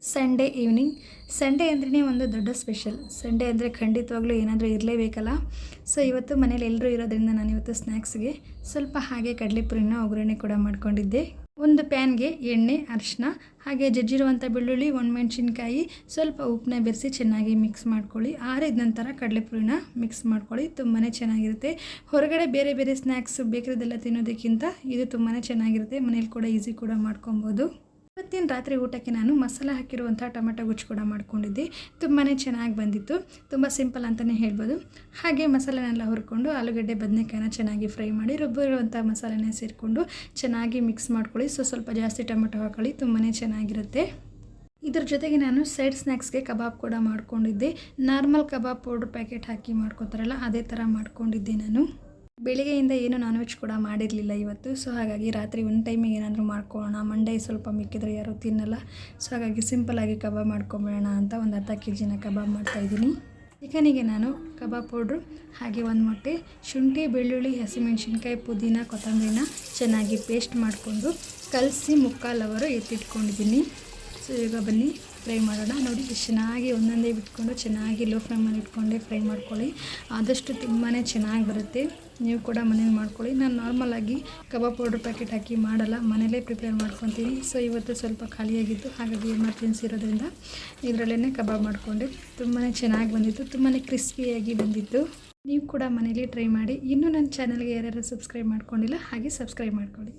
Sunday evening. Sunday ಅಂದ್ರೇ ಒಂದು ದೊಡ್ಡ ಸ್ಪೆಷಲ್. ಸಂಡೇ ಅಂದರೆ ಖಂಡಿತವಾಗ್ಲೂ ಏನಾದರೂ ಇರಲೇಬೇಕಲ್ಲ. ಸೊ ಇವತ್ತು ಮನೇಲಿ ಎಲ್ಲರೂ ಇರೋದ್ರಿಂದ ನಾನಿವತ್ತು ಸ್ನ್ಯಾಕ್ಸ್ಗೆ ಸ್ವಲ್ಪ ಹಾಗೆ ಕಡಲೆಪುರಿನ ಒಗ್ಗರಣೆ ಕೂಡ ಮಾಡ್ಕೊಂಡಿದ್ದೆ. ಒಂದು ಪ್ಯಾನ್ಗೆ ಎಣ್ಣೆ, ಅರಿಶಿನ, ಹಾಗೆ ಜಜ್ಜಿರುವಂಥ ಬೆಳ್ಳುಳ್ಳಿ, ಒಣಮೆಣಸಿನ್ಕಾಯಿ, ಸ್ವಲ್ಪ ಉಪ್ಪನ್ನ ಬೆರೆಸಿ ಚೆನ್ನಾಗಿ ಮಿಕ್ಸ್ ಮಾಡ್ಕೊಳ್ಳಿ. ಆರಿದ ನಂತರ ಕಡಲೆಪುರಿನ ಮಿಕ್ಸ್ ಮಾಡ್ಕೊಳ್ಳಿ. ತುಂಬಾ ಚೆನ್ನಾಗಿರುತ್ತೆ. ಹೊರಗಡೆ ಬೇರೆ ಬೇರೆ ಸ್ನ್ಯಾಕ್ಸ್ ಬೇಕರಿದೆಲ್ಲ ತಿನ್ನೋದಕ್ಕಿಂತ ಇದು ತುಂಬಾ ಚೆನ್ನಾಗಿರುತ್ತೆ. ಮನೇಲಿ ಕೂಡ ಈಸಿ ಕೂಡ ಮಾಡ್ಕೊಬೋದು. ಇವತ್ತಿನ ರಾತ್ರಿ ಊಟಕ್ಕೆ ನಾನು ಮಸಾಲೆ ಹಾಕಿರುವಂಥ ಟೊಮೆಟೊ ಗೊಜ್ಜು ಕೂಡ ಮಾಡ್ಕೊಂಡಿದ್ದೆ. ತುಂಬಾ ಚೆನ್ನಾಗಿ ಬಂದಿತ್ತು. ತುಂಬ ಸಿಂಪಲ್ ಅಂತಲೇ ಹೇಳ್ಬೋದು. ಹಾಗೆ ಮಸಾಲೆನೆಲ್ಲ ಹುರ್ಕೊಂಡು ಆಲೂಗಡ್ಡೆ ಬದನೆಕಾಯಿನ ಚೆನ್ನಾಗಿ ಫ್ರೈ ಮಾಡಿ ರುಬ್ಬಿರುವಂಥ ಮಸಾಲೆನ ಸೇರಿಕೊಂಡು ಚೆನ್ನಾಗಿ ಮಿಕ್ಸ್ ಮಾಡ್ಕೊಳ್ಳಿ. ಸ್ವಲ್ಪ ಜಾಸ್ತಿ ಟೊಮೆಟೊ ಹಾಕೊಳ್ಳಿ, ತುಂಬಾ ಚೆನ್ನಾಗಿರುತ್ತೆ. ಇದ್ರ ಜೊತೆಗೆ ನಾನು ಸೈಡ್ ಸ್ನ್ಯಾಕ್ಸ್ಗೆ ಕಬಾಬ್ ಕೂಡ ಮಾಡ್ಕೊಂಡಿದ್ದೆ. ನಾರ್ಮಲ್ ಕಬಾಬ್ ಪೌಡ್ರ್ ಪ್ಯಾಕೆಟ್ ಹಾಕಿ ಮಾಡ್ಕೊತಾರಲ್ಲ, ಅದೇ ಥರ ಮಾಡ್ಕೊಂಡಿದ್ದೆ ನಾನು. ಬೆಳಿಗ್ಗೆಯಿಂದ ಏನು ನಾನ್ ವೆಜ್ ಕೂಡ ಮಾಡಿರಲಿಲ್ಲ ಇವತ್ತು. ಸೊ ಹಾಗಾಗಿ ರಾತ್ರಿ ಒಂದು ಟೈಮಿಗೆ ಏನಾದರೂ ಮಾಡ್ಕೊಳ್ಳೋಣ, ಮಂಡೇ ಸ್ವಲ್ಪ ಮಿಕ್ಕಿದ್ರೆ ಯಾರೂ ತಿನ್ನಲ್ಲ. ಸೊ ಹಾಗಾಗಿ ಸಿಂಪಲ್ಲಾಗಿ ಕಬಾಬ್ ಮಾಡ್ಕೊಂಬಿಡೋಣ ಅಂತ ಒಂದು ಅರ್ಧ kg ಕಬಾಬ್ ಮಾಡ್ತಾಯಿದ್ದೀನಿ. ಚಿಕನಿಗೆ ನಾನು ಕಬಾಬ್ ಪೌಡ್ರು, ಹಾಗೆ ಒಂದು ಮೊಟ್ಟೆ, ಶುಂಠಿ, ಬೆಳ್ಳುಳ್ಳಿ, ಹಸಿಮೆಣಸಿನ್ಕಾಯಿ, ಪುದೀನ, ಕೊತ್ತಂಬರಿನ ಚೆನ್ನಾಗಿ ಪೇಸ್ಟ್ ಮಾಡಿಕೊಂಡು ಕಲಸಿ ಮುಕ್ಕಾಲು ಅವರು ಎತ್ತಿಟ್ಕೊಂಡಿದ್ದೀನಿ. ಸೊ ಈಗ ಬನ್ನಿ ಫ್ರೈ ಮಾಡೋಣ. ನೋಡಿ ಎಷ್ಟು ಚೆನ್ನಾಗಿ ಒಂದೊಂದೇ ಬಿಟ್ಕೊಂಡು ಚೆನ್ನಾಗಿ ಲೋ ಫ್ಲೇಮಲ್ಲಿ ಇಟ್ಕೊಂಡೆ ಫ್ರೈ ಮಾಡ್ಕೊಳ್ಳಿ. ಆದಷ್ಟು ತುಂಬಾ ಚೆನ್ನಾಗಿ ಬರುತ್ತೆ. ನೀವು ಕೂಡ ಮನೇಲಿ ಮಾಡ್ಕೊಳ್ಳಿ. ನಾನು ನಾರ್ಮಲಾಗಿ ಕಬಾಬ್ ಪೌಡ್ರ್ ಪ್ಯಾಕೆಟ್ ಹಾಕಿ ಮಾಡಲ್ಲ, ಮನೇಲೇ ಪ್ರಿಪೇರ್ ಮಾಡ್ಕೊತೀನಿ. ಸೊ ಇವತ್ತು ಸ್ವಲ್ಪ ಖಾಲಿಯಾಗಿತ್ತು, ಹಾಗಾಗಿ ಎಮರ್ಜೆನ್ಸಿ ಇರೋದ್ರಿಂದ ಇದರಲ್ಲೇ ಕಬಾಬ್ ಮಾಡಿಕೊಂಡೆ. ತುಂಬಾ ಚೆನ್ನಾಗಿ ಬಂದಿತ್ತು, ತುಂಬಾ ಕ್ರಿಸ್ಪಿಯಾಗಿ ಬಂದಿತ್ತು. ನೀವು ಕೂಡ ಮನೇಲಿ ಟ್ರೈ ಮಾಡಿ. ಇನ್ನೂ ನನ್ನ ಚಾನಲ್ಗೆ ಯಾರ್ಯಾರು ಸಬ್ಸ್ಕ್ರೈಬ್ ಮಾಡ್ಕೊಂಡಿಲ್ಲ ಹಾಗೆ ಸಬ್ಸ್ಕ್ರೈಬ್ ಮಾಡ್ಕೊಳ್ಳಿ.